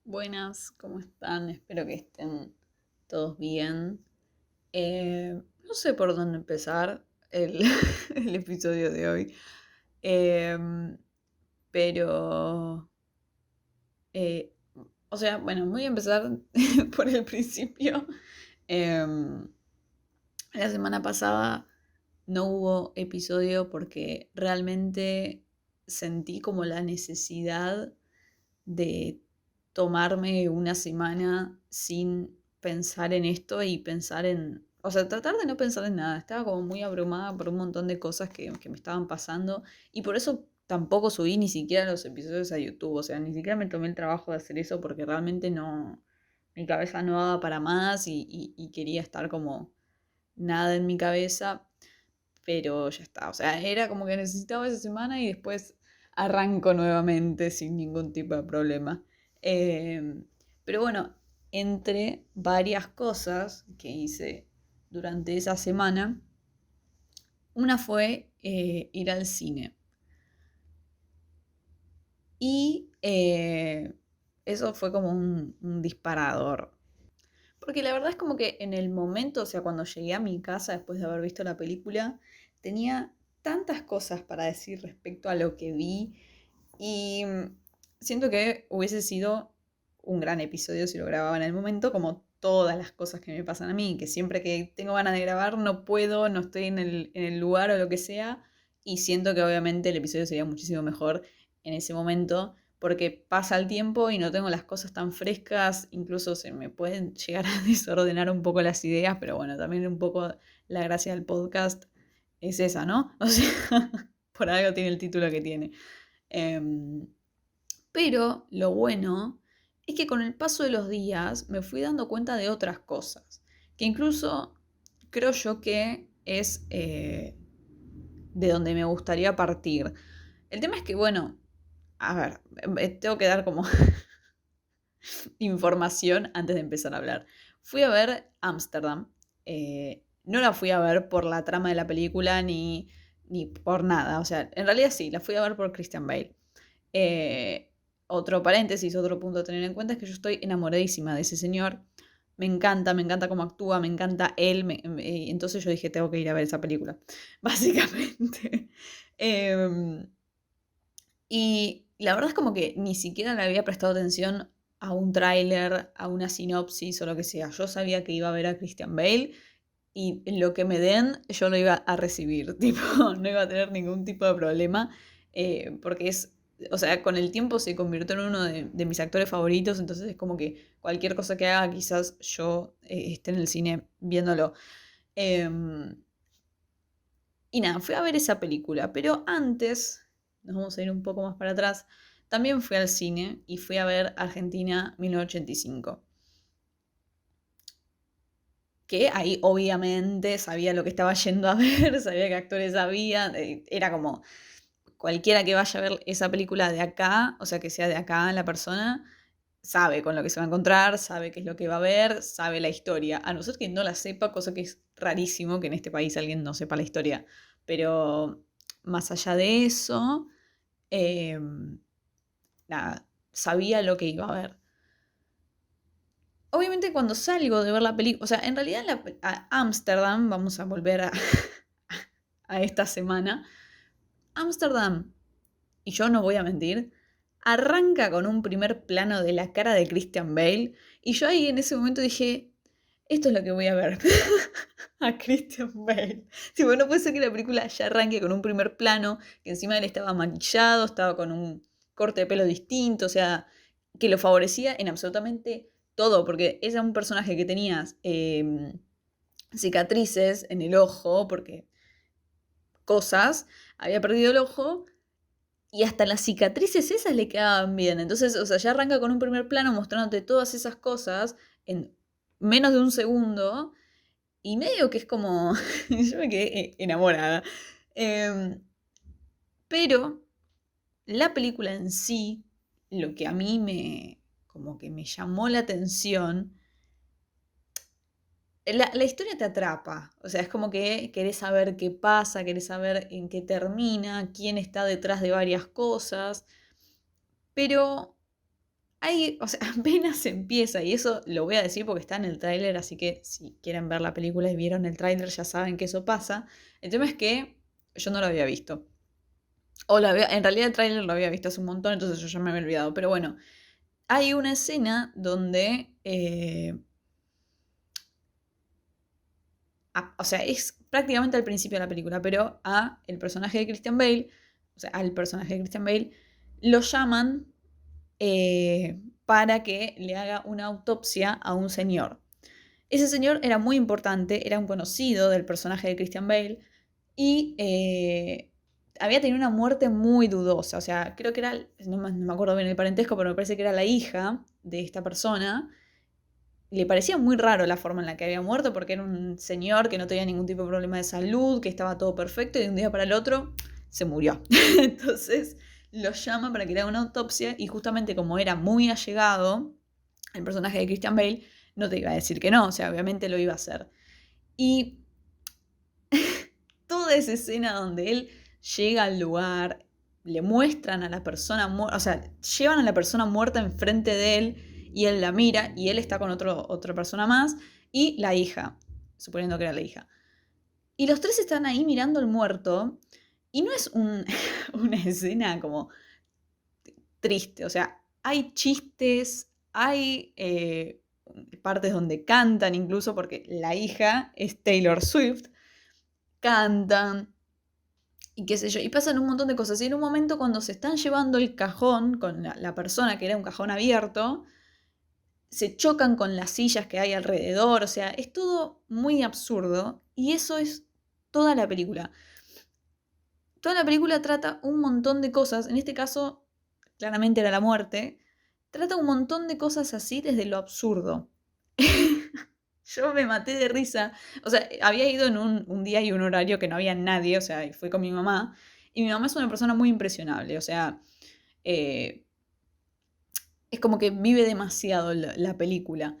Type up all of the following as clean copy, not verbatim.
Buenas, ¿cómo están? Espero que estén todos bien. No sé por dónde empezar el, el episodio de hoy. Em, pero, eh, bueno, voy a empezar por el principio. Em, la semana pasada no hubo episodio porque realmente sentí como la necesidad de tomarme una semana sin pensar en esto y pensar en, o sea, tratar de no pensar en nada. Estaba como muy abrumada por un montón de cosas que me estaban pasando y por eso tampoco subí ni siquiera los episodios a YouTube. O sea, ni siquiera me tomé el trabajo de hacer eso porque realmente no, mi cabeza no daba para más y quería estar como nada en mi cabeza, pero ya está. O sea, era como que necesitaba esa semana y después arranco nuevamente sin ningún tipo de problema. Eh, pero bueno, entre varias cosas que hice durante esa semana, una fue ir al cine. Y eso fue como un disparador. Porque la verdad es como que en el momento, o sea, cuando llegué a mi casa después de haber visto la película, tenía tantas cosas para decir respecto a lo que vi y siento que hubiese sido un gran episodio si lo grababa en el momento, como todas las cosas que me pasan a mí, que siempre que tengo ganas de grabar no puedo, no estoy en el lugar o lo que sea, y siento que obviamente el episodio sería muchísimo mejor en ese momento porque pasa el tiempo y no tengo las cosas tan frescas, incluso se me pueden llegar a desordenar un poco las ideas, pero bueno, también un poco la gracia del podcast es esa, ¿no? O sea, por algo tiene el título que tiene. Em, pero lo bueno es que con el paso de los días me fui dando cuenta de otras cosas, que incluso creo yo que es de donde me gustaría partir. El tema es que, bueno, a ver, tengo que dar como información antes de empezar a hablar. Fui a ver Ámsterdam. No la fui a ver por la trama de la película ni por nada. O sea, en realidad sí, la fui a ver por Christian Bale. Eh, Otro paréntesis, otro punto a tener en cuenta es que yo estoy enamoradísima de ese señor. Me encanta cómo actúa, me encanta él. Entonces yo dije, tengo que ir a ver esa película, básicamente. Em, y la verdad es como que ni siquiera le había prestado atención a un tráiler, a una sinopsis o lo que sea. Yo sabía que iba a ver a Christian Bale y lo que me den yo lo iba a recibir. Tipo, no iba a tener ningún tipo de problema porque es, o sea, con el tiempo se convirtió en uno de mis actores favoritos, entonces es como que cualquier cosa que haga quizás yo esté en el cine viéndolo. Em, y nada, fui a ver esa película, pero antes, nos vamos a ir un poco más para atrás, también fui al cine y fui a ver Argentina 1985. Que ahí obviamente sabía lo que estaba yendo a ver, sabía qué actores había, era como cualquiera que vaya a ver esa película de acá, o sea que sea de acá la persona, sabe con lo que se va a encontrar, sabe qué es lo que va a ver, sabe la historia, a no ser que no la sepa, cosa que es rarísimo que en este país alguien no sepa la historia, pero más allá de eso, eh, nada, sabía lo que iba a ver. Obviamente cuando salgo de ver la película, o sea, en realidad a Ámsterdam, vamos a volver a esta semana, Ámsterdam, y yo no voy a mentir, arranca con un primer plano de la cara de Christian Bale, y yo ahí en ese momento dije, esto es lo que voy a ver, a Christian Bale. Tipo, no puede ser que la película ya arranque con un primer plano, que encima él estaba maquillado, estaba con un corte de pelo distinto, o sea, que lo favorecía en absolutamente todo, porque era un personaje que tenía cicatrices en el ojo, porque cosas, había perdido el ojo, y hasta las cicatrices esas le quedaban bien. Entonces, o sea, ya arranca con un primer plano mostrándote todas esas cosas en menos de un segundo. Y medio que es como. Yo me quedé enamorada. Em, pero la película en sí, lo que a mí me. Como que me llamó la atención. La historia te atrapa. O sea, es como que querés saber qué pasa, querés saber en qué termina, quién está detrás de varias cosas. Pero o sea, apenas empieza, y eso lo voy a decir porque está en el tráiler, así que si quieren ver la película y vieron el tráiler ya saben que eso pasa. El tema es que yo no lo había visto. En realidad el tráiler lo había visto hace un montón, entonces yo ya me había olvidado. Pero bueno, hay una escena donde... o sea, es prácticamente al principio de la película, pero el personaje de Christian Bale, o sea, al personaje de Christian Bale, lo llaman para que le haga una autopsia a un señor. Ese señor era muy importante, era un conocido del personaje de Christian Bale y había tenido una muerte muy dudosa. O sea, creo que era, no me acuerdo bien el parentesco, pero me parece que era la hija de esta persona. Le parecía muy raro la forma en la que había muerto porque era un señor que no tenía ningún tipo de problema de salud, que estaba todo perfecto y de un día para el otro se murió. Entonces lo llama para que le haga una autopsia y justamente como era muy allegado el personaje de Christian Bale, no te iba a decir que no, o sea, obviamente lo iba a hacer. Y toda esa escena donde él llega al lugar, le muestran a la persona muerta, o sea, llevan a la persona muerta enfrente de él y él la mira y él está con otra persona más y la hija, suponiendo que era la hija. Y los tres están ahí mirando al muerto y no es una escena como triste, o sea, hay chistes, hay partes donde cantan incluso porque la hija es Taylor Swift, cantan y qué sé yo, y pasan un montón de cosas. Y en un momento cuando se están llevando el cajón con la persona, que era un cajón abierto, se chocan con las sillas que hay alrededor, o sea, es todo muy absurdo y eso es toda la película. Toda la película trata un montón de cosas, en este caso claramente era la muerte, trata un montón de cosas así desde lo absurdo. Yo me maté de risa. O sea, había ido en un día y un horario que no había nadie, o sea, fui con mi mamá. Y mi mamá es una persona muy impresionable, o sea, eh, es como que vive demasiado la película.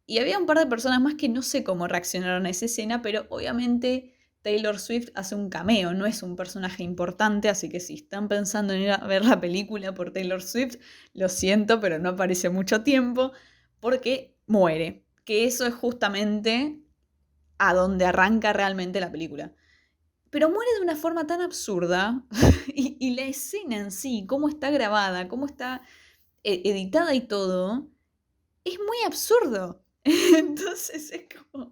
Y había un par de personas más que no sé cómo reaccionaron a esa escena, pero obviamente Taylor Swift hace un cameo, no es un personaje importante, así que si están pensando en ir a ver la película por Taylor Swift, lo siento, pero no aparece mucho tiempo, porque muere, que eso es justamente a donde arranca realmente la película. Pero muere de una forma tan absurda y la escena en sí, cómo está grabada, cómo está editada y todo, es muy absurdo. Entonces es como...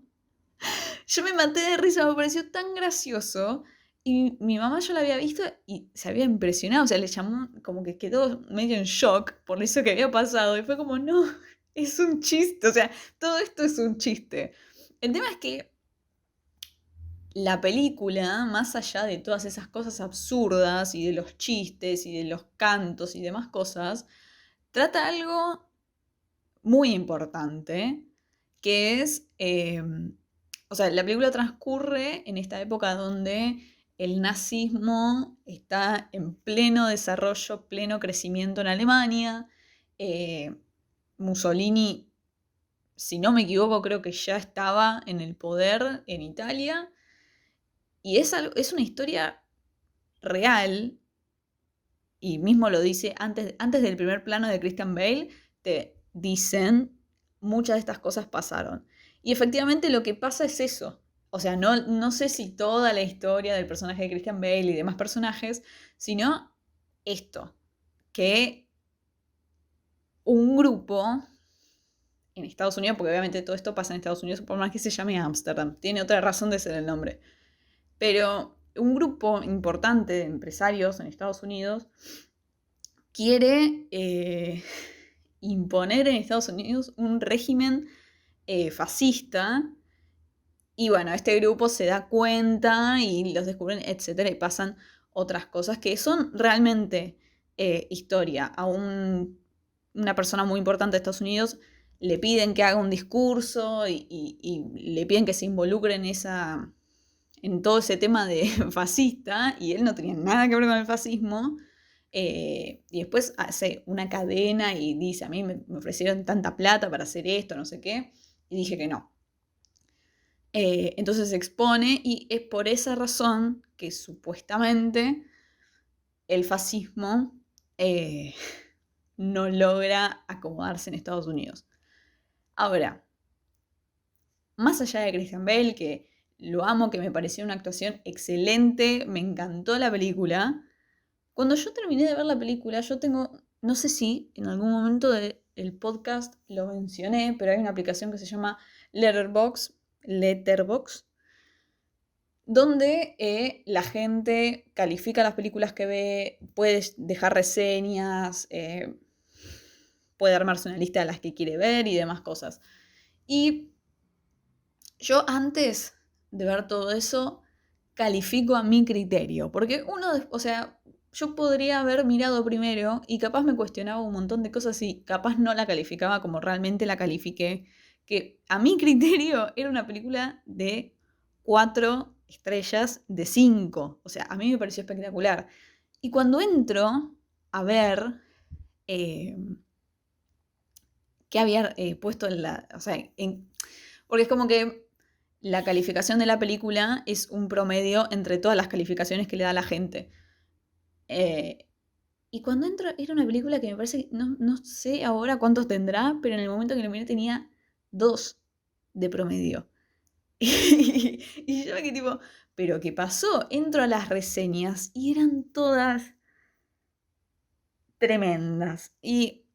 Yo me maté de risa, me pareció tan gracioso. Y mi mamá yo la había visto y se había impresionado, o sea, le llamó como que quedó medio en shock por eso que había pasado. Y fue como, no, es un chiste, o sea, todo esto es un chiste. El tema es que la película, más allá de todas esas cosas absurdas y de los chistes y de los cantos y demás cosas, trata algo muy importante, que es, o sea, la película transcurre en esta época donde el nazismo está en pleno desarrollo, pleno crecimiento en Alemania. eh, Mussolini, si no me equivoco, creo que ya estaba en el poder en Italia. Y es una historia real, y mismo lo dice antes del primer plano de Christian Bale, te dicen muchas de estas cosas pasaron. Y efectivamente lo que pasa es eso. O sea, no sé si toda la historia del personaje de Christian Bale y demás personajes, sino esto, que un grupo en Estados Unidos, porque obviamente todo esto pasa en Estados Unidos, por más que se llame Ámsterdam, tiene otra razón de ser el nombre. Pero un grupo importante de empresarios en Estados Unidos quiere imponer en Estados Unidos un régimen fascista. Y bueno, este grupo se da cuenta y los descubren, etcétera, y pasan otras cosas que son realmente historia. Una persona muy importante de Estados Unidos le piden que haga un discurso y le piden que se involucre en todo ese tema de fascista, y él no tenía nada que ver con el fascismo. Y después hace una cadena y dice, a mí me ofrecieron tanta plata para hacer esto, no sé qué, y dije que no. Entonces se expone y es por esa razón que supuestamente el fascismo no logra acomodarse en Estados Unidos. Ahora, más allá de Christian Bale, que lo amo, que me pareció una actuación excelente, me encantó la película, cuando yo terminé de ver la película, yo tengo, no sé si en algún momento del podcast lo mencioné, pero hay una aplicación que se llama Letterboxd, donde la gente califica las películas que ve, puede dejar reseñas, puede armarse una lista de las que quiere ver y demás cosas. Y yo antes de ver todo eso, califico a mi criterio, porque o sea, yo podría haber mirado primero y capaz me cuestionaba un montón de cosas y capaz no la calificaba como realmente la califiqué, que a mi criterio era una película de 4 estrellas de 5. O sea, a mí me pareció espectacular. Y cuando entro a ver eh, qué había puesto en la... O sea, porque es como que la calificación de la película es un promedio entre todas las calificaciones que le da la gente. Eh, y cuando entro, era una película que me parece, no sé ahora cuántos tendrá, pero en el momento que lo miré tenía 2 de promedio. Y yo me quedé tipo, ¿pero qué pasó? Entro a las reseñas y eran todas tremendas. Y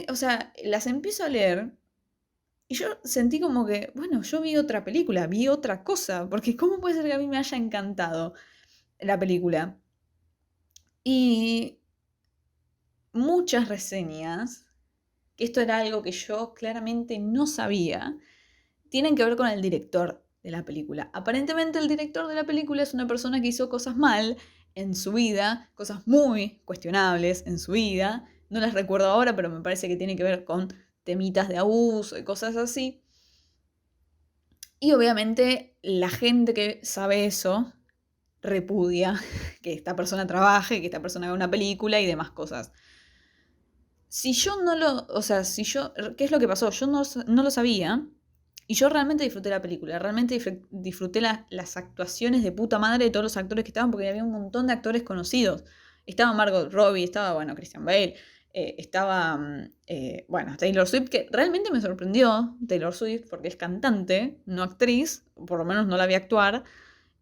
o sea, las empiezo a leer y yo sentí como que, bueno, yo vi otra película, vi otra cosa, porque ¿cómo puede ser que a mí me haya encantado la película? Y muchas reseñas, que esto era algo que yo claramente no sabía, tienen que ver con el director de la película. Aparentemente el director de la película es una persona que hizo cosas mal en su vida, cosas muy cuestionables en su vida. No las recuerdo ahora, pero me parece que tiene que ver con temitas de abuso y cosas así. Y obviamente la gente que sabe eso repudia que esta persona trabaje, que esta persona haga una película y demás cosas. Si yo no lo, o sea, ¿qué es lo que pasó? Yo no lo sabía y yo realmente disfruté la película, realmente disfruté las actuaciones de puta madre de todos los actores que estaban, porque había un montón de actores conocidos. Estaba Margot Robbie, estaba, bueno, Christian Bale, estaba, bueno, Taylor Swift, que realmente me sorprendió Taylor Swift, porque es cantante, no actriz, por lo menos no la vi actuar,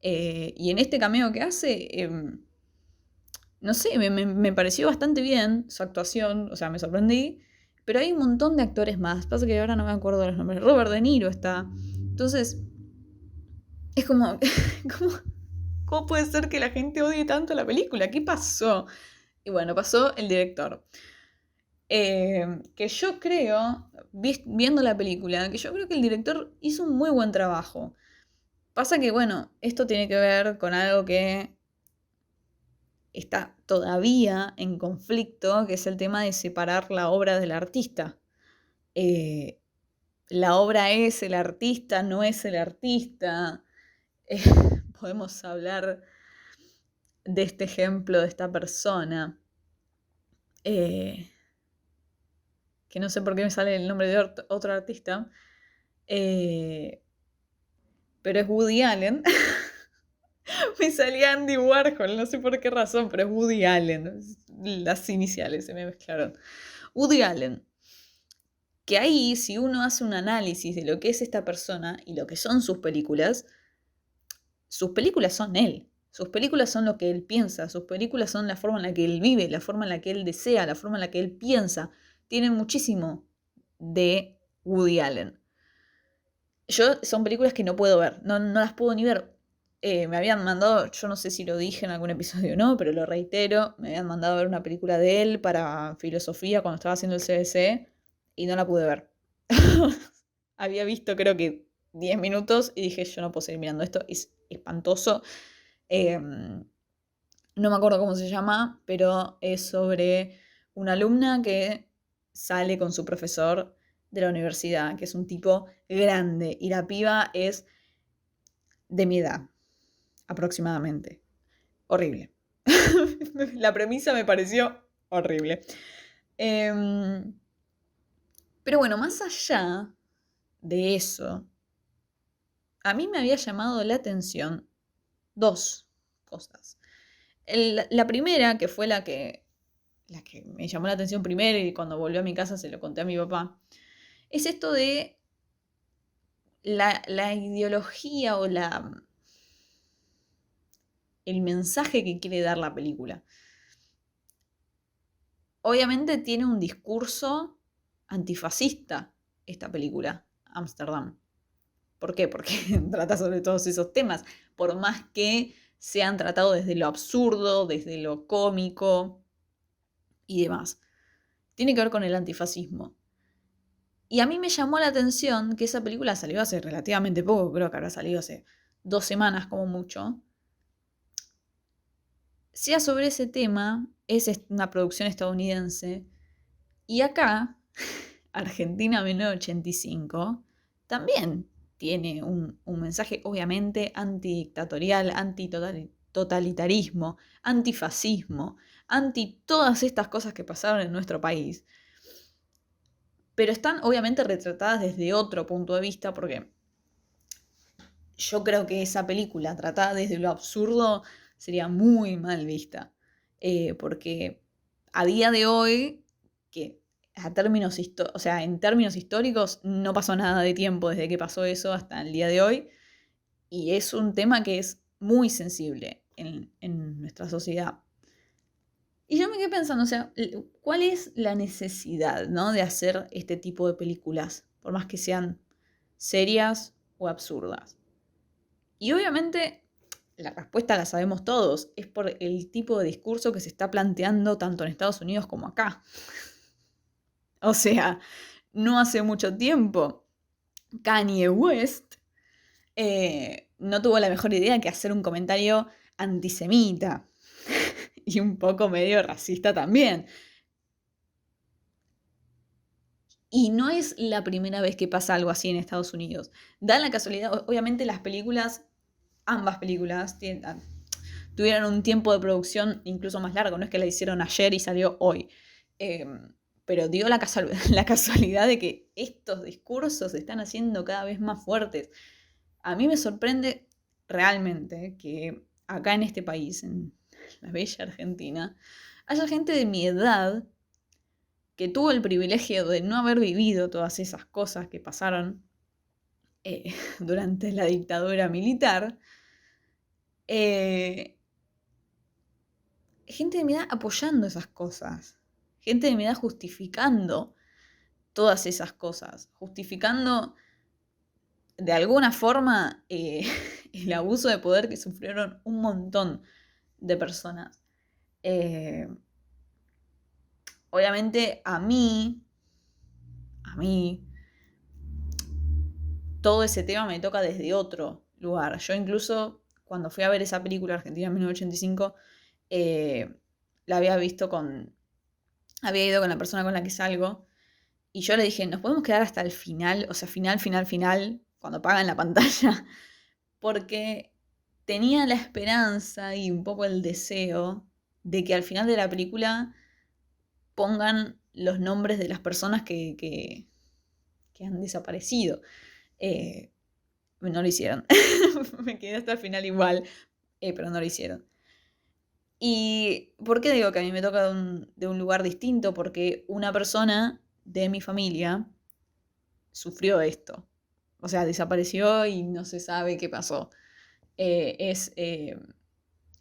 y en este cameo que hace, no sé, me pareció bastante bien su actuación, o sea, me sorprendí, pero hay un montón de actores más, pasa que ahora no me acuerdo de los nombres, Robert De Niro está, entonces, es como, ¿cómo, cómo puede ser que la gente odie tanto la película? ¿Qué pasó? Y bueno, pasó el director. Que yo creo, viendo la película, que yo creo que el director hizo un muy buen trabajo. Pasa que, bueno, esto tiene que ver con algo que está todavía en conflicto, que es el tema de separar la obra del artista. Eh, la obra es el artista, no es el artista. Eh, podemos hablar de este ejemplo, de esta persona, eh, que no sé por qué me sale el nombre de otro artista, eh, pero es Woody Allen. Me salía Andy Warhol, no sé por qué razón, pero es Woody Allen. Las iniciales se me mezclaron. Woody Allen. Que ahí, si uno hace un análisis de lo que es esta persona y lo que son sus películas son él. Sus películas son lo que él piensa, sus películas son la forma en la que él vive, la forma en la que él desea, la forma en la que él piensa. Tienen muchísimo de Woody Allen. Yo son películas que no puedo ver, no las puedo ni ver. Me habían mandado, yo no sé si lo dije en algún episodio o no, pero lo reitero, me habían mandado a ver una película de él para filosofía cuando estaba haciendo el CBC y no la pude ver. Había visto creo que 10 minutos y dije, yo no puedo seguir mirando esto, es espantoso. No me acuerdo cómo se llama, pero es sobre una alumna que sale con su profesor de la universidad, que es un tipo grande, y la piba es de mi edad, aproximadamente. Horrible. La premisa me pareció horrible. Pero bueno, más allá de eso, a mí me había llamado la atención 2 cosas. La primera, que fue la que la que me llamó la atención primero y cuando volvió a mi casa se lo conté a mi papá, es esto de la ideología o el mensaje que quiere dar la película. Obviamente tiene un discurso antifascista esta película, Ámsterdam. ¿Por qué? Porque trata sobre todos esos temas, por más que sean tratados desde lo absurdo, desde lo cómico y demás. Tiene que ver con el antifascismo. Y a mí me llamó la atención que esa película salió hace relativamente poco, creo que habrá salido hace 2 semanas como mucho. Sea sobre ese tema, es una producción estadounidense. Y acá, Argentina 1985, también tiene un mensaje obviamente antidictatorial, antitotalitarismo, antifascismo, anti todas estas cosas que pasaron en nuestro país. Pero están obviamente retratadas desde otro punto de vista, porque yo creo que esa película tratada desde lo absurdo sería muy mal vista. Porque a día de hoy, que en términos históricos no pasó nada de tiempo desde que pasó eso hasta el día de hoy, y es un tema que es muy sensible en nuestra sociedad. Y yo me quedé pensando, o sea, ¿cuál es la necesidad, ¿no?, de hacer este tipo de películas, por más que sean serias o absurdas? Y obviamente la respuesta la sabemos todos, es por el tipo de discurso que se está planteando tanto en Estados Unidos como acá. O sea, no hace mucho tiempo Kanye West no tuvo la mejor idea que hacer un comentario antisemita y un poco medio racista también. Y no es la primera vez que pasa algo así en Estados Unidos. Da la casualidad, obviamente las películas, ambas películas, tuvieron un tiempo de producción incluso más largo, no es que la hicieron ayer y salió hoy. Pero dio la casualidad de que estos discursos se están haciendo cada vez más fuertes. A mí me sorprende realmente que acá en este país, en la bella Argentina, haya gente de mi edad que tuvo el privilegio de no haber vivido todas esas cosas que pasaron durante la dictadura militar. Gente de mi edad apoyando esas cosas. Gente de mi edad justificando todas esas cosas. Justificando de alguna forma el abuso de poder que sufrieron un montón de personas. Obviamente a mí, todo ese tema me toca desde otro lugar. Yo incluso cuando fui a ver esa película Argentina 1985, la había visto había ido con la persona con la que salgo, y yo le dije, nos podemos quedar hasta el final, o sea, final, cuando apagan la pantalla, porque tenía la esperanza y un poco el deseo de que al final de la película pongan los nombres de las personas que han desaparecido. No lo hicieron. Me quedé hasta el final igual, pero no lo hicieron. ¿Y por qué digo que a mí me toca de un lugar distinto? Porque una persona de mi familia sufrió esto. O sea, desapareció y no se sabe qué pasó. Es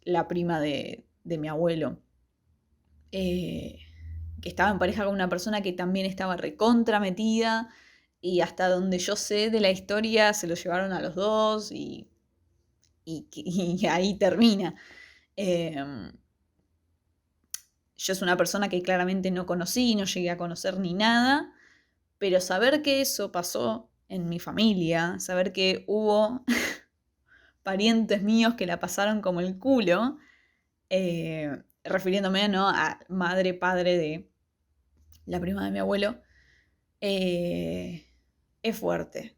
la prima de mi abuelo, que estaba en pareja con una persona que también estaba recontra metida, y hasta donde yo sé de la historia se lo llevaron a los dos y ahí termina. Yo es una persona que claramente no conocí, no llegué a conocer ni nada, pero saber que eso pasó en mi familia, saber que hubo parientes míos que la pasaron como el culo, refiriéndome, ¿no?, a madre, padre de la prima de mi abuelo, es fuerte,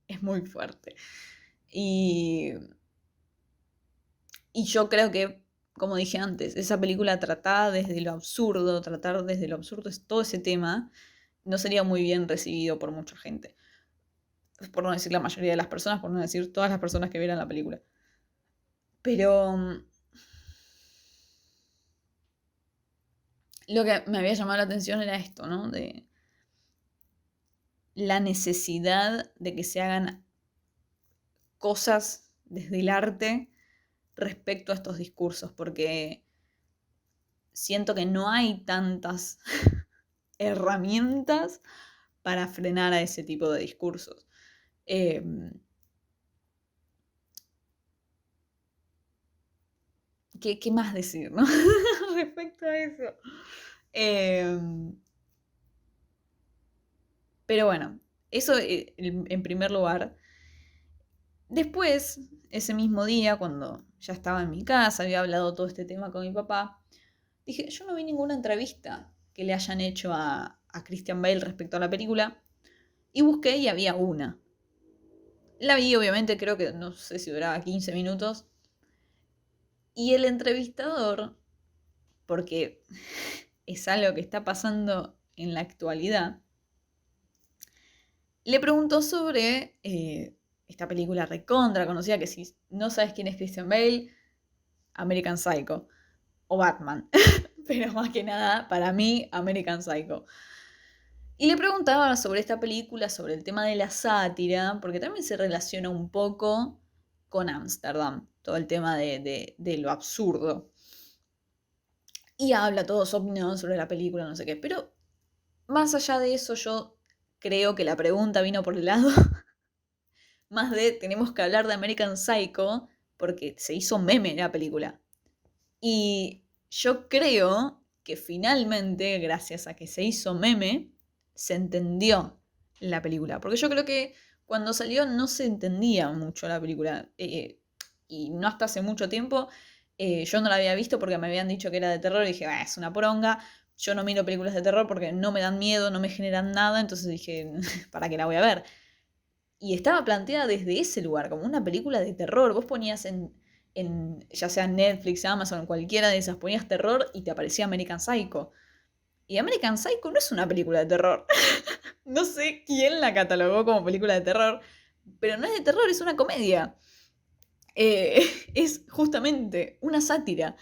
es muy fuerte. Y yo creo que, como dije antes, esa película tratada desde lo absurdo, tratar desde lo absurdo es todo ese tema, no sería muy bien recibido por mucha gente. Por no decir la mayoría de las personas, por no decir todas las personas que vieran la película. Pero lo que me había llamado la atención era esto, ¿no? De la necesidad de que se hagan cosas desde el arte respecto a estos discursos, porque siento que no hay tantas herramientas para frenar a ese tipo de discursos. ¿Qué más decir, no? Respecto a eso. Pero bueno, eso en primer lugar. Después, ese mismo día, cuando ya estaba en mi casa, había hablado todo este tema con mi papá, dije, yo no vi ninguna entrevista que le hayan hecho a Christian Bale respecto a la película. Y busqué y había una. La vi, obviamente, creo que no sé si duraba 15 minutos. Y el entrevistador, porque es algo que está pasando en la actualidad, le preguntó sobre esta película recontra conocida, que si no sabes quién es Christian Bale, American Psycho o Batman. Pero más que nada, para mí, American Psycho. Y le preguntaba sobre esta película, sobre el tema de la sátira, porque también se relaciona un poco con Ámsterdam, todo el tema de lo absurdo. Y habla todo su opinión sobre la película, no sé qué. Pero más allá de eso, yo creo que la pregunta vino por el lado más de tenemos que hablar de American Psycho porque se hizo meme la película. Y yo creo que finalmente, gracias a que se hizo meme, se entendió la película. Porque yo creo que cuando salió no se entendía mucho la película. Y no hasta hace mucho tiempo. Yo no la había visto porque me habían dicho que era de terror y dije, es una poronga. Yo no miro películas de terror porque no me dan miedo, no me generan nada. Entonces dije, ¿para qué la voy a ver? Y estaba planteada desde ese lugar, como una película de terror. Vos ponías ya sea Netflix, Amazon, cualquiera de esas, ponías terror y te aparecía American Psycho. Y American Psycho no es una película de terror. No sé quién la catalogó como película de terror, pero no es de terror, es una comedia. Es justamente una sátira.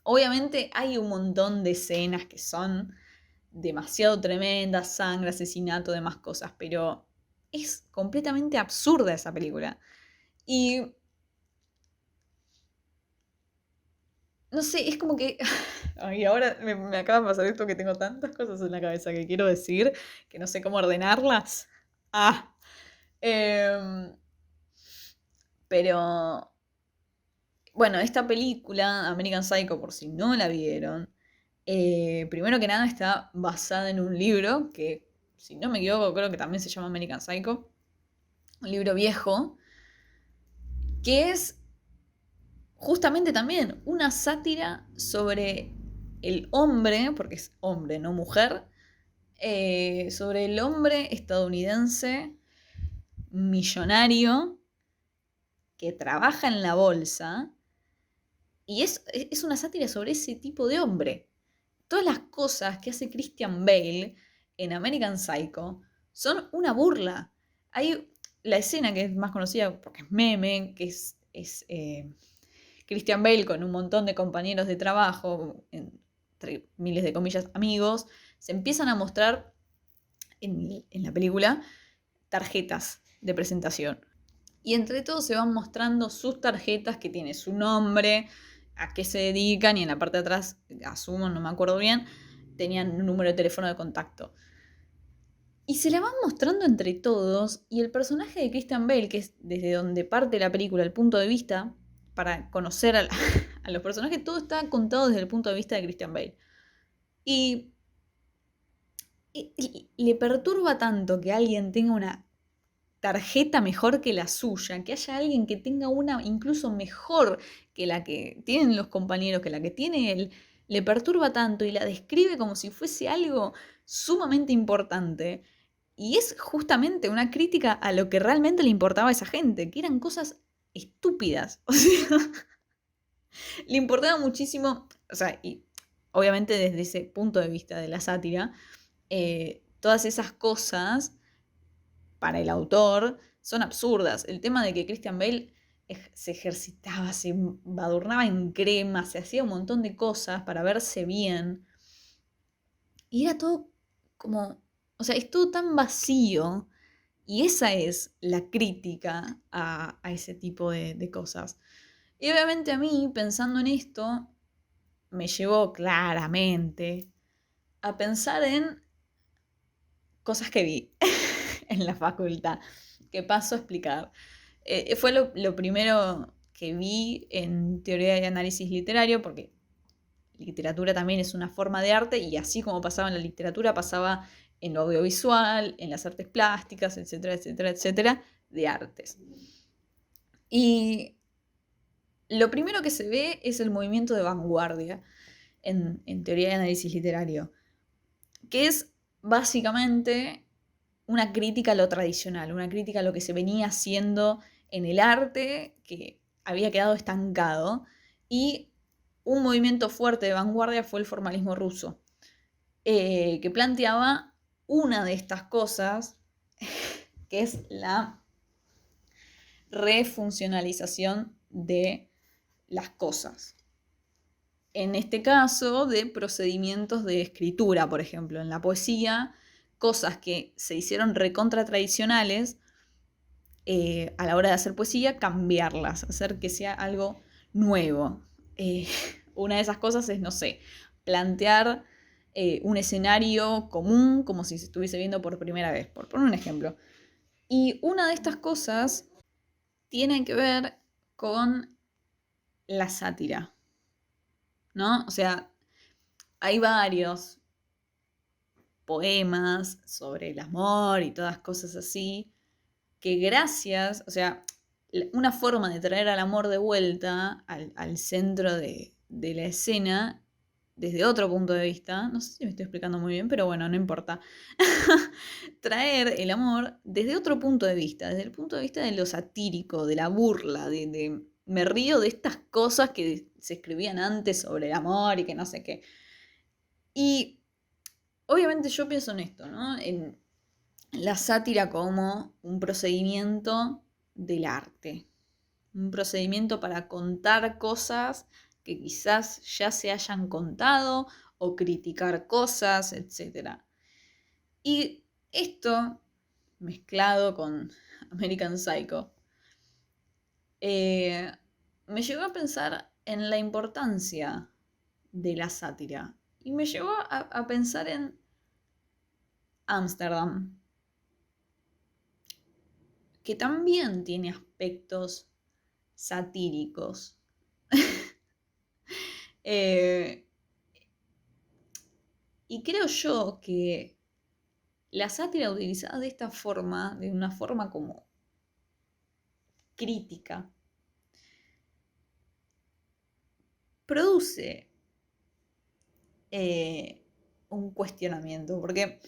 Obviamente hay un montón de escenas que son demasiado tremendas, sangre, asesinato, demás cosas, pero es completamente absurda esa película. Y no sé, es como que... Ay, ahora me acaba de pasar esto que tengo tantas cosas en la cabeza que quiero decir, que no sé cómo ordenarlas. Ah. em, pero... Bueno, esta película, American Psycho, por si no la vieron, primero que nada está basada en un libro que, si no me equivoco, creo que también se llama American Psycho. Un libro viejo, que es justamente también una sátira sobre el hombre, porque es hombre, no mujer, sobre el hombre estadounidense millonario que trabaja en la bolsa y es una sátira sobre ese tipo de hombre. Todas las cosas que hace Christian Bale en American Psycho son una burla. Hay la escena que es más conocida porque es meme, que es Christian Bale con un montón de compañeros de trabajo, entre miles de comillas amigos, se empiezan a mostrar en la película tarjetas de presentación. Y entre todos se van mostrando sus tarjetas que tiene su nombre, a qué se dedican y en la parte de atrás, asumo, no me acuerdo bien, tenían un número de teléfono de contacto. Y se la van mostrando entre todos y el personaje de Christian Bale, que es desde donde parte la película, el punto de vista, para conocer a los personajes, todo está contado desde el punto de vista de Christian Bale. Y le perturba tanto que alguien tenga una tarjeta mejor que la suya, que haya alguien que tenga una incluso mejor que la que tienen los compañeros, que la que tiene él, le perturba tanto y la describe como si fuese algo sumamente importante. Y es justamente una crítica a lo que realmente le importaba a esa gente, que eran cosas estúpidas. O sea, le importaba muchísimo, o sea, y obviamente desde ese punto de vista de la sátira, todas esas cosas para el autor son absurdas. El tema de que Christian Bale se ejercitaba, se embadurnaba en crema, se hacía un montón de cosas para verse bien. Y era todo como, o sea, es todo tan vacío. Y esa es la crítica a ese tipo de cosas. Y obviamente a mí, pensando en esto, me llevó claramente a pensar en cosas que vi en la facultad, que paso a explicar. Fue lo primero que vi en teoría y análisis literario, porque literatura también es una forma de arte, y así como pasaba en la literatura, pasaba en lo audiovisual, en las artes plásticas, etcétera, etcétera, etcétera, de artes. Y lo primero que se ve es el movimiento de vanguardia en teoría y análisis literario, que es básicamente una crítica a lo tradicional, una crítica a lo que se venía haciendo en el arte, que había quedado estancado, y un movimiento fuerte de vanguardia fue el formalismo ruso, que planteaba una de estas cosas, que es la refuncionalización de las cosas. En este caso, de procedimientos de escritura, por ejemplo, en la poesía, cosas que se hicieron recontra tradicionales, a la hora de hacer poesía, cambiarlas, hacer que sea algo nuevo. Una de esas cosas es, no sé, plantear un escenario común como si se estuviese viendo por primera vez, por poner un ejemplo. Y una de estas cosas tiene que ver con la sátira, ¿no? O sea, hay varios poemas sobre el amor y todas cosas así, que gracias, o sea, una forma de traer al amor de vuelta al centro de la escena, desde otro punto de vista, no sé si me estoy explicando muy bien, pero bueno, no importa, traer el amor desde otro punto de vista, desde el punto de vista de lo satírico, de la burla, me río de estas cosas que se escribían antes sobre el amor y que no sé qué. Y obviamente yo pienso en esto, ¿no? En la sátira como un procedimiento del arte, un procedimiento para contar cosas que quizás ya se hayan contado o criticar cosas, etc. Y esto, mezclado con American Psycho, me llevó a pensar en la importancia de la sátira. Y me llevó a pensar en Ámsterdam, que también tiene aspectos satíricos. Y creo yo que la sátira utilizada de esta forma, de una forma como crítica, produce un cuestionamiento, porque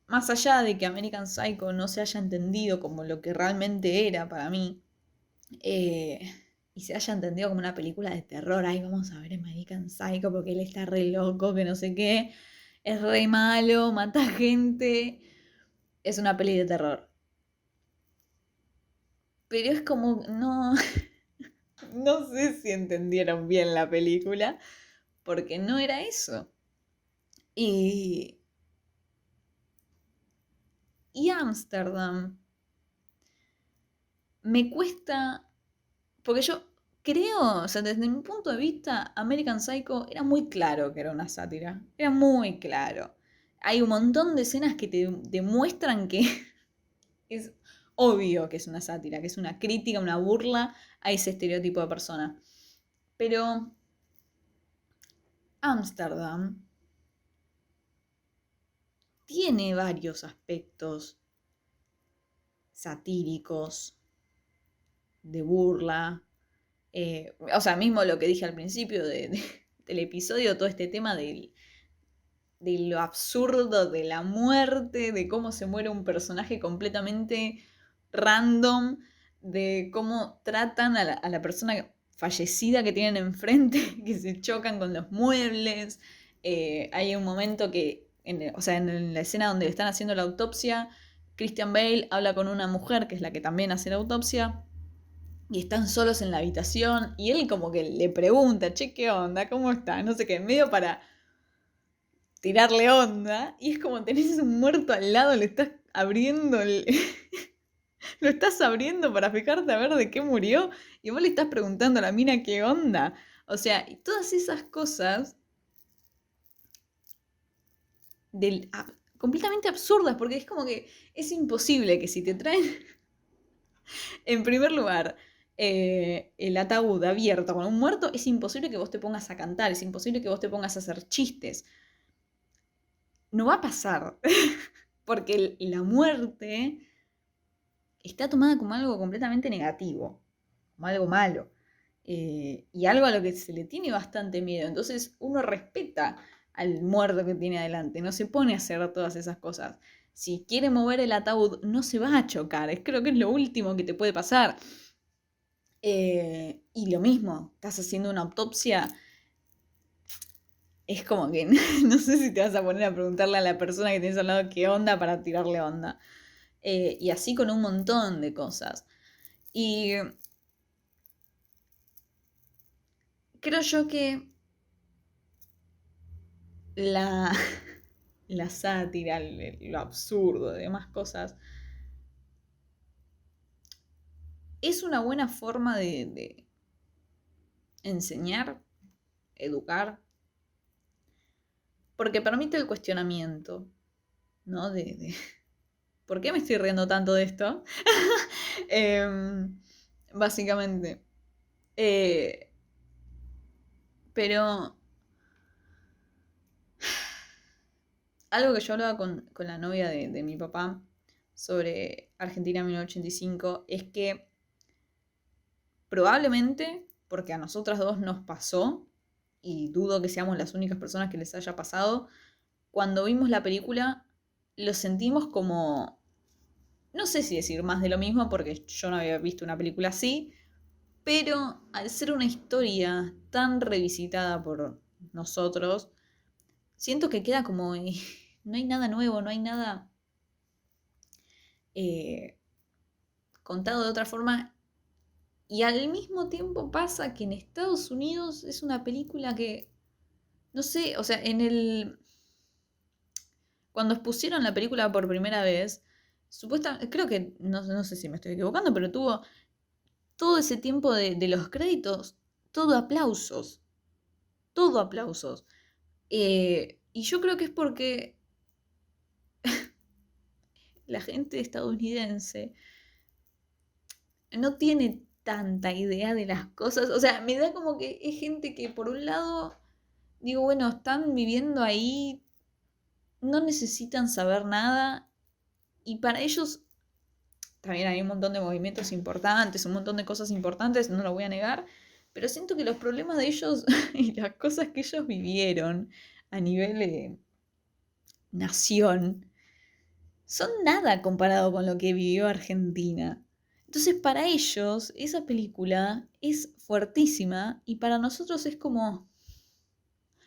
más allá de que American Psycho no se haya entendido como lo que realmente era para mí, y se haya entendido como una película de terror, ay, vamos a ver American Psycho porque él está re loco, que no sé qué, es re malo, mata gente, es una peli de terror. Pero es como, no, no sé si entendieron bien la película, porque no era eso. Y Ámsterdam me cuesta, porque yo creo, o sea, desde mi punto de vista, American Psycho era muy claro que era una sátira, era muy claro. Hay un montón de escenas que te demuestran que es obvio que es una sátira, que es una crítica, una burla a ese estereotipo de persona. Pero Ámsterdam tiene varios aspectos satíricos, de burla. O sea, mismo lo que dije al principio del episodio, todo este tema de lo absurdo de la muerte, de cómo se muere un personaje completamente random, de cómo tratan a la persona fallecida que tienen enfrente, que se chocan con los muebles. Hay un momento que, o sea, en la escena donde le están haciendo la autopsia, Christian Bale habla con una mujer, que es la que también hace la autopsia, y están solos en la habitación y él como que le pregunta, che, ¿qué onda? ¿Cómo está? No sé qué, medio para tirarle onda y es como tenés un muerto al lado, le estás abriendo lo estás abriendo para fijarte a ver de qué murió y vos le estás preguntando a la mina qué onda. O sea, y todas esas cosas completamente absurdas, porque es como que es imposible que si te traen, en primer lugar, el ataúd abierto con un muerto, es imposible que vos te pongas a cantar, es imposible que vos te pongas a hacer chistes. No va a pasar, porque la muerte está tomada como algo completamente negativo, como algo malo, y algo a lo que se le tiene bastante miedo. Entonces uno respeta al muerto que tiene adelante, no se pone a hacer todas esas cosas. Si quiere mover el ataúd, no se va a chocar, creo que es lo último que te puede pasar. Y lo mismo, estás haciendo una autopsia, es como que no sé si te vas a poner a preguntarle a la persona que tienes al lado qué onda para tirarle onda. Y así con un montón de cosas. Y creo yo que la, la sátira, lo absurdo, de demás cosas, es una buena forma de enseñar, educar, porque permite el cuestionamiento, ¿no? ¿Por qué me estoy riendo tanto de esto? Básicamente. Eh, pero algo que yo hablaba con la novia de mi papá sobre Argentina 1985 es que probablemente, porque a nosotras dos nos pasó, y dudo que seamos las únicas personas que les haya pasado, cuando vimos la película lo sentimos como, no sé si decir más de lo mismo, porque yo no había visto una película así, pero al ser una historia tan revisitada por nosotros, siento que queda como, no hay nada nuevo, no hay nada eh, contado de otra forma. Y al mismo tiempo pasa que en Estados Unidos es una película que, no sé, o sea, cuando expusieron la película por primera vez, supuestamente, creo que, no sé si me estoy equivocando, pero tuvo todo ese tiempo de los créditos, todo aplausos, todo aplausos. Y yo creo que es porque la gente estadounidense no tiene tanta idea de las cosas. O sea, me da como que es gente que por un lado, digo, bueno, están viviendo ahí, no necesitan saber nada. Y para ellos también hay un montón de movimientos importantes, un montón de cosas importantes, no lo voy a negar. Pero siento que los problemas de ellos y las cosas que ellos vivieron a nivel nación son nada comparado con lo que vivió Argentina. Entonces, para ellos, esa película es fuertísima y para nosotros es como,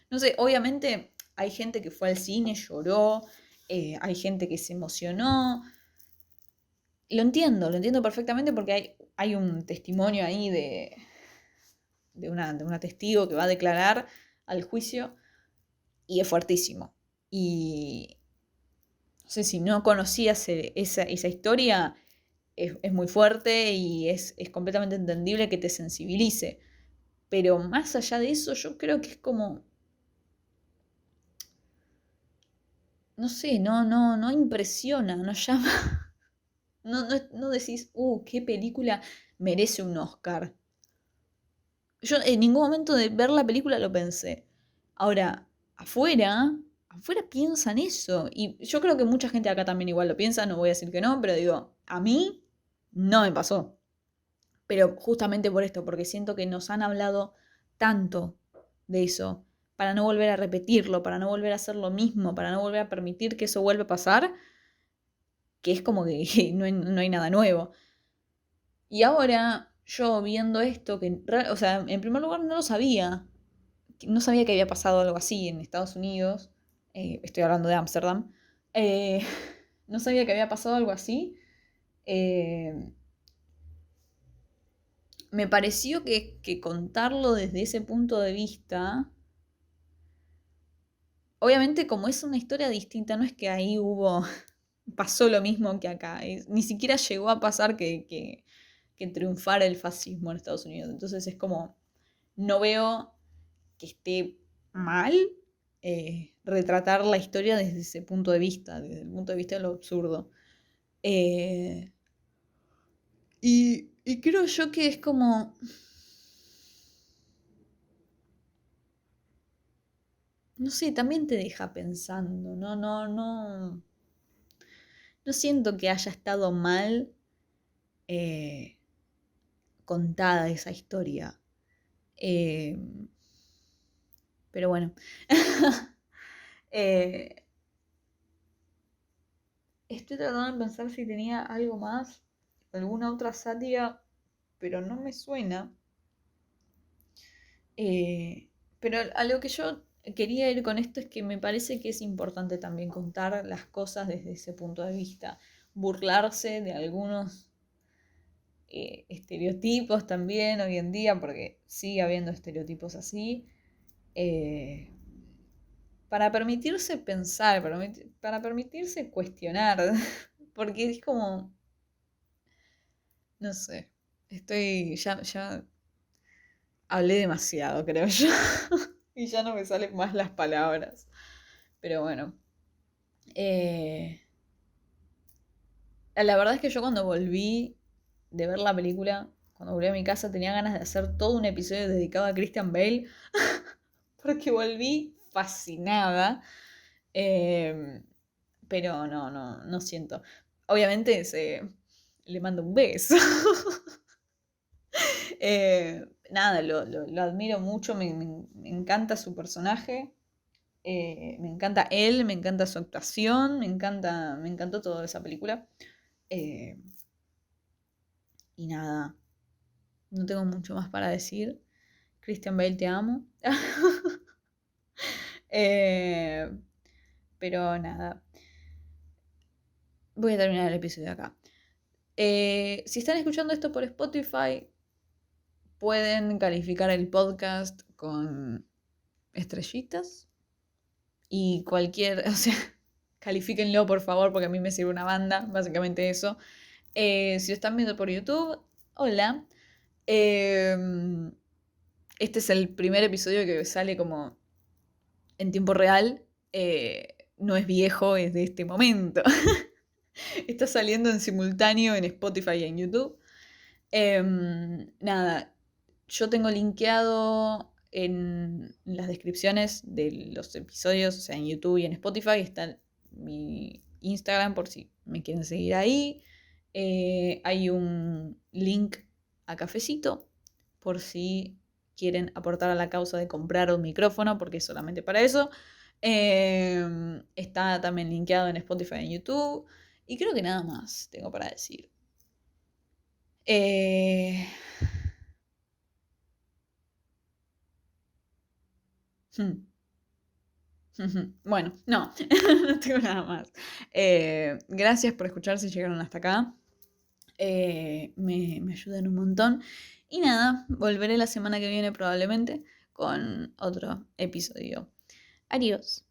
no sé, obviamente hay gente que fue al cine, lloró, hay gente que se emocionó. Lo entiendo perfectamente porque hay un testimonio ahí de una testigo que va a declarar al juicio y es fuertísimo. Y no sé si no conocías esa historia, es muy fuerte y es completamente entendible que te sensibilice. Pero más allá de eso, yo creo que es como, no sé, no impresiona, no llama, no decís, qué película merece un Oscar. Yo en ningún momento de ver la película lo pensé. Ahora, afuera piensan eso. Y yo creo que mucha gente acá también igual lo piensa, no voy a decir que no, pero digo, a mí no me pasó. Pero justamente por esto, porque siento que nos han hablado tanto de eso, para no volver a repetirlo, para no volver a hacer lo mismo, para no volver a permitir que eso vuelva a pasar, que es como que no hay nada nuevo. Y ahora, yo viendo esto, o sea, en primer lugar no sabía que había pasado algo así en Estados Unidos, estoy hablando de Ámsterdam, eh, no sabía que había pasado algo así. eh, me pareció que contarlo desde ese punto de vista, obviamente como es una historia distinta, no es que ahí pasó lo mismo que acá, ni siquiera llegó a pasar que triunfara el fascismo en Estados Unidos. Entonces es como, no veo que esté mal retratar la historia desde ese punto de vista, desde el punto de vista de lo absurdo. Eh, y creo yo que es como... No sé, también te deja pensando, no siento que haya estado mal eh, contada esa historia. Eh, pero bueno. Eh, estoy tratando de pensar si tenía algo más, alguna otra sátira, pero no me suena. Pero a lo que yo quería ir con esto es que me parece que es importante también contar las cosas desde ese punto de vista, burlarse de algunos estereotipos también hoy en día, porque sigue habiendo estereotipos así, eh, para permitirse pensar, para permitirse cuestionar, porque es como, no sé, ya hablé demasiado, creo yo, y ya no me salen más las palabras, pero bueno. eh, la verdad es que yo cuando volví de ver la película, cuando volví a mi casa, tenía ganas de hacer todo un episodio dedicado a Christian Bale, porque volví fascinada. Eh, pero no siento. Obviamente le mando un beso. Nada, lo admiro mucho, me encanta su personaje, me encanta él, me encanta su actuación, me encantó toda esa película. Eh, y nada, no tengo mucho más para decir. Christian Bale, te amo. Eh, pero nada, voy a terminar el episodio acá. Si están escuchando esto por Spotify, pueden calificar el podcast con estrellitas y cualquier, o sea, califíquenlo por favor porque a mí me sirve una banda, básicamente eso. Si lo están viendo por YouTube, hola. Eh, este es el primer episodio que sale como en tiempo real. No es viejo, es de este momento. Está saliendo en simultáneo en Spotify y en YouTube. Nada, yo tengo linkeado en las descripciones de los episodios, o sea, en YouTube y en Spotify, está mi Instagram por si me quieren seguir ahí. Hay un link a Cafecito por si quieren aportar a la causa de comprar un micrófono, porque es solamente para eso. Está también linkeado en Spotify y en YouTube. Y creo que nada más tengo para decir. Eh... hmm. Bueno, no, no tengo nada más. Gracias por escuchar si llegaron hasta acá. Me ayudan un montón. Y nada, volveré la semana que viene probablemente con otro episodio. Adiós.